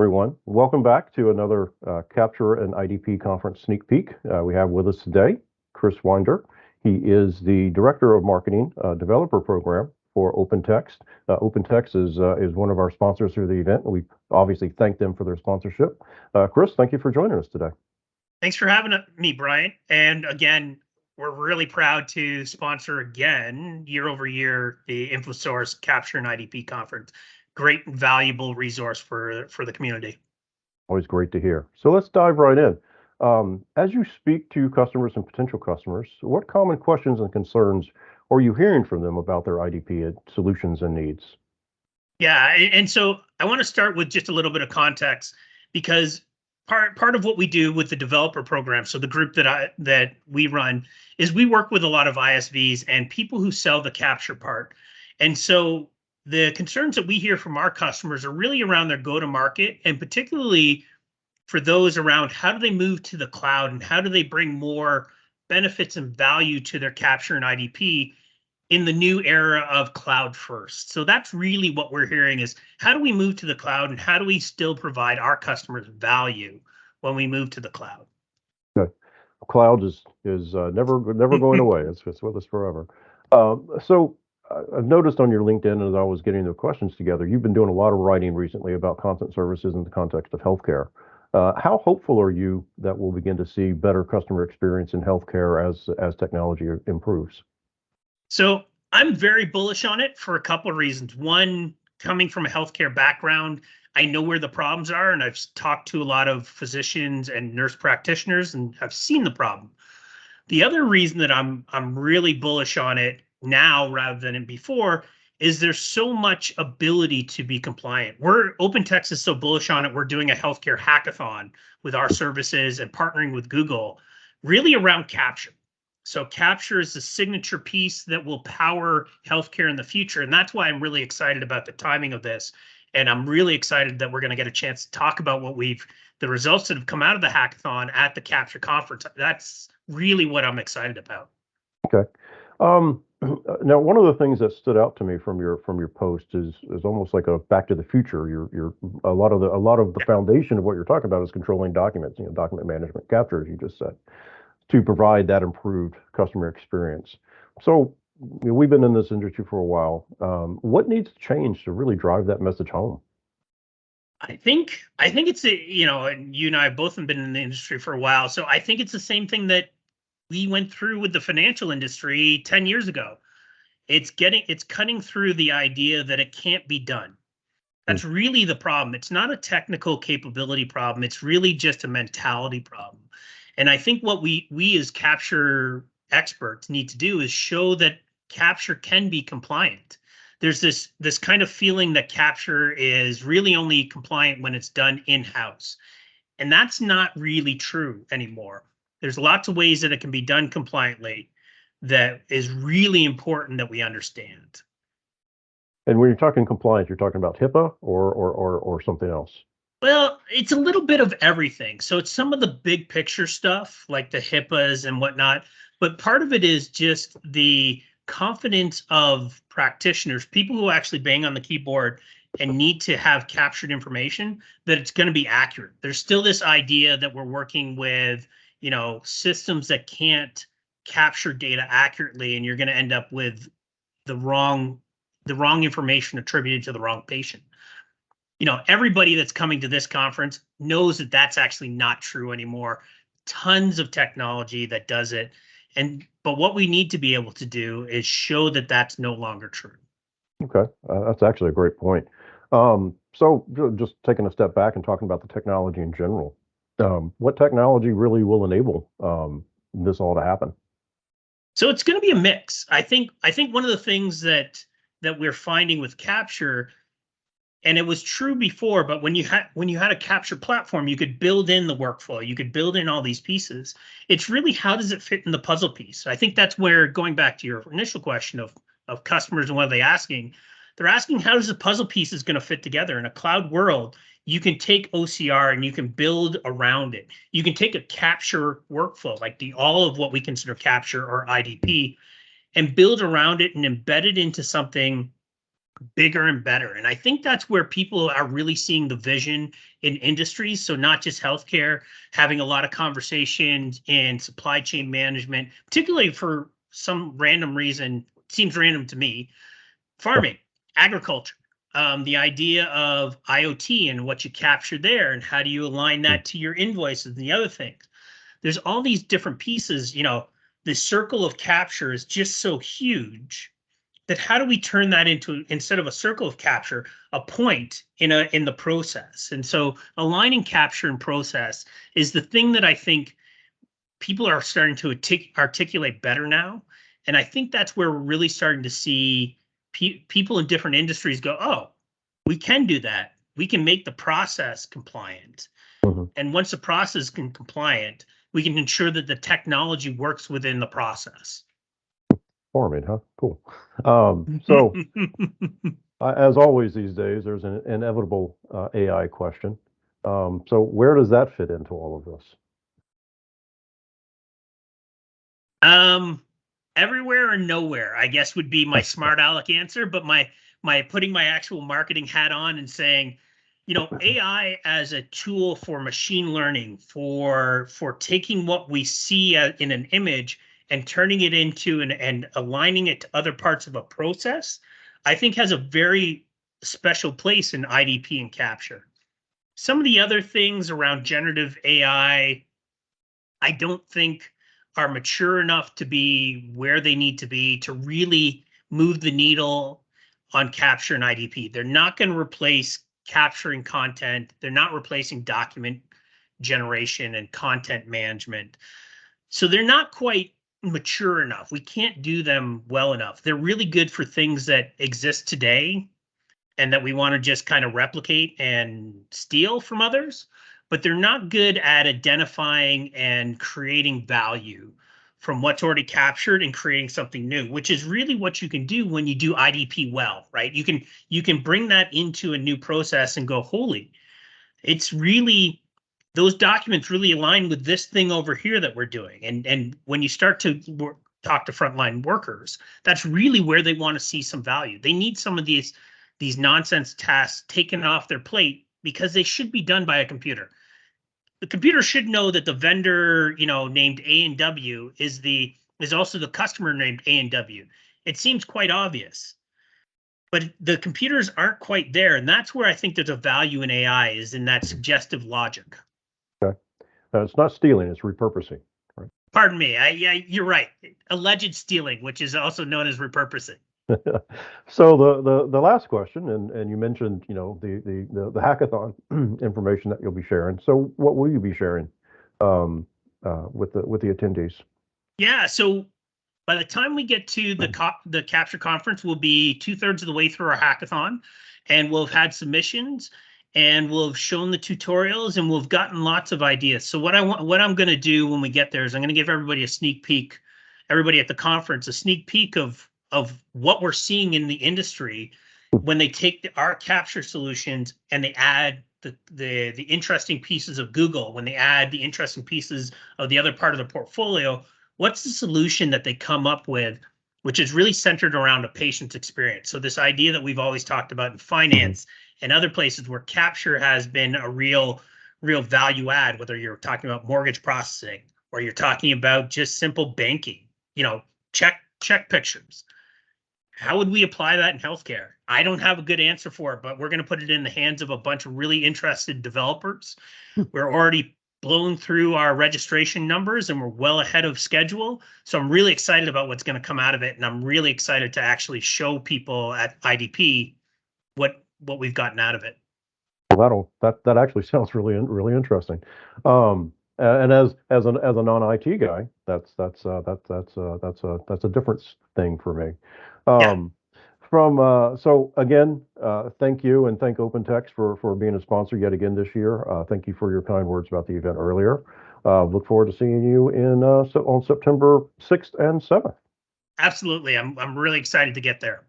everyone. Welcome back to another Capture and IDP conference sneak peek. We have with us today Chris Wynder. He is the Director of Marketing Developer Program for OpenText. OpenText is one of our sponsors through the event, and we obviously thank them for their sponsorship. Chris, thank you for joining us today. Thanks for having me, Brian. And again, we're really proud to sponsor again, year over year, the InfoSource Capture and IDP conference. Great, valuable resource for the community. Always great to hear. So let's dive right in. As you speak to customers and potential customers, what common questions and concerns are you hearing from them about their IDP solutions and needs? Yeah, and so I want to start with just a little bit of context, because part of what we do with the developer program, so the group that we run, is we work with a lot of ISVs and people who sell the capture part. And so the concerns that we hear from our customers are really around their go-to-market, and particularly for those around how do they move to the cloud and how do they bring more benefits and value to their capture and IDP in the new era of cloud first. So that's really what we're hearing is how do we move to the cloud and how do we still provide our customers value when we move to the cloud? Okay. Cloud is never going away. It's with us forever. So I've noticed on your LinkedIn as I was getting the questions together, you've been doing a lot of writing recently about content services in the context of healthcare. How hopeful are you that we'll begin to see better customer experience in healthcare as technology improves? So I'm very bullish on it for a couple of reasons. One, coming from a healthcare background, I know where the problems are, and I've talked to a lot of physicians and nurse practitioners, and I've seen the problem. The other reason that I'm really bullish on it now rather than before is there's so much ability to be compliant. OpenText is so bullish on it. We're doing a healthcare hackathon with our services and partnering with Google, really around capture. So capture is the signature piece that will power healthcare in the future. And that's why I'm really excited about the timing of this. And I'm really excited that we're going to get a chance to talk about the results that have come out of the hackathon at the Capture conference. That's really what I'm excited about. Okay. Now, one of the things that stood out to me from your post is almost like a Back to the Future. You're a lot of the foundation of what you're talking about is controlling documents, document management, capture, as you just said, to provide that improved customer experience. So we've been in this industry for a while. What needs to change to really drive that message home? I think it's and you and I both have been in the industry for a while, so I think it's the same thing that we went through with the financial industry 10 years ago. It's cutting through the idea that it can't be done. That's really the problem. It's not a technical capability problem. It's really just a mentality problem. And I think what we as capture experts need to do is show that capture can be compliant. There's this kind of feeling that capture is really only compliant when it's done in-house. And that's not really true anymore. There's lots of ways that it can be done compliantly that is really important that we understand. And when you're talking compliance, you're talking about HIPAA or something else? Well, it's a little bit of everything. So it's some of the big picture stuff like the HIPAAs and whatnot, but part of it is just the confidence of practitioners, people who actually bang on the keyboard and need to have captured information, that it's going to be accurate. There's still this idea that we're working with, systems that can't capture data accurately, and you're going to end up with the wrong information attributed to the wrong patient. Everybody that's coming to this conference knows that that's actually not true anymore. Tons of technology that does it. But what we need to be able to do is show that that's no longer true. Okay, that's actually a great point. So just taking a step back and talking about the technology in general, what technology really will enable this all to happen? So it's going to be a mix. I think one of the things that we're finding with capture, and it was true before, but when you had a capture platform, you could build in the workflow, you could build in all these pieces. It's really how does it fit in the puzzle piece? I think that's where, going back to your initial question of customers and what are they asking, they're asking how does the puzzle piece is going to fit together in a cloud world. You can take OCR and you can build around it. You can take a capture workflow, like all of what we consider capture or IDP, and build around it and embed it into something bigger and better. And I think that's where people are really seeing the vision in industries. So not just healthcare, having a lot of conversations in supply chain management, particularly for some random reason, seems random to me, farming, agriculture. The idea of IoT and what you capture there and how do you align that to your invoices and the other things. There's all these different pieces, the circle of capture is just so huge that how do we turn that into, instead of a circle of capture, a point in the process? And so aligning capture and process is the thing that I think people are starting to articulate better now. And I think that's where we're really starting to see people in different industries go, oh, we can do that. We can make the process compliant. Mm-hmm. And once the process is compliant, we can ensure that the technology works within the process. Farming, huh? Cool. So as always these days, there's an inevitable AI question. So where does that fit into all of this? Everywhere or nowhere, I guess would be my smart aleck answer. But my putting my actual marketing hat on and saying, AI as a tool for machine learning, for taking what we see in an image and turning it into and aligning it to other parts of a process, I think has a very special place in IDP and capture. Some of the other things around generative AI, I don't think are mature enough to be where they need to be to really move the needle on capture and IDP. They're not going to replace capturing content. They're not replacing document generation and content management. So they're not quite mature enough. We can't do them well enough. They're really good for things that exist today and that we want to just kind of replicate and steal from others, but they're not good at identifying and creating value from what's already captured and creating something new, which is really what you can do when you do IDP well, right? You can bring that into a new process and go, holy, it's really, those documents really align with this thing over here that we're doing. And when you start to talk to frontline workers, that's really where they want to see some value. They need some of these nonsense tasks taken off their plate because they should be done by a computer. The computer should know that the vendor, named A and W is also the customer named A and W. It seems quite obvious, but the computers aren't quite there, and that's where I think there's a value in AI, is in that suggestive logic. Okay, it's not stealing; it's repurposing. Right? Pardon me. Yeah, you're right. Alleged stealing, which is also known as repurposing. So the last question, and you mentioned the hackathon information that you'll be sharing. So what will you be sharing with the attendees? Yeah. So by the time we get to the Capture conference, we'll be 2/3 of the way through our hackathon, and we'll have had submissions, and we'll have shown the tutorials, and we'll have gotten lots of ideas. So what I'm going to do when we get there is I'm going to give everybody a sneak peek, everybody at the conference, a sneak peek of what we're seeing in the industry when they take our capture solutions and they add the interesting pieces of Google, when they add the interesting pieces of the other part of the portfolio. What's the solution that they come up with, which is really centered around a patient's experience? So this idea that we've always talked about in finance and other places where capture has been a real value add, whether you're talking about mortgage processing or you're talking about just simple banking, check pictures. How would we apply that in healthcare? I don't have a good answer for it, but we're going to put it in the hands of a bunch of really interested developers. We're already blown through our registration numbers and we're well ahead of schedule. So I'm really excited about what's going to come out of it. And I'm really excited to actually show people at IDP what we've gotten out of it. Well, that actually sounds really interesting. And as a non-IT guy, that's a different thing for me. Yeah. So again, thank you and thank OpenText for being a sponsor yet again this year. Thank you for your kind words about the event earlier. Look forward to seeing you on September 6th and 7th. Absolutely. I'm really excited to get there.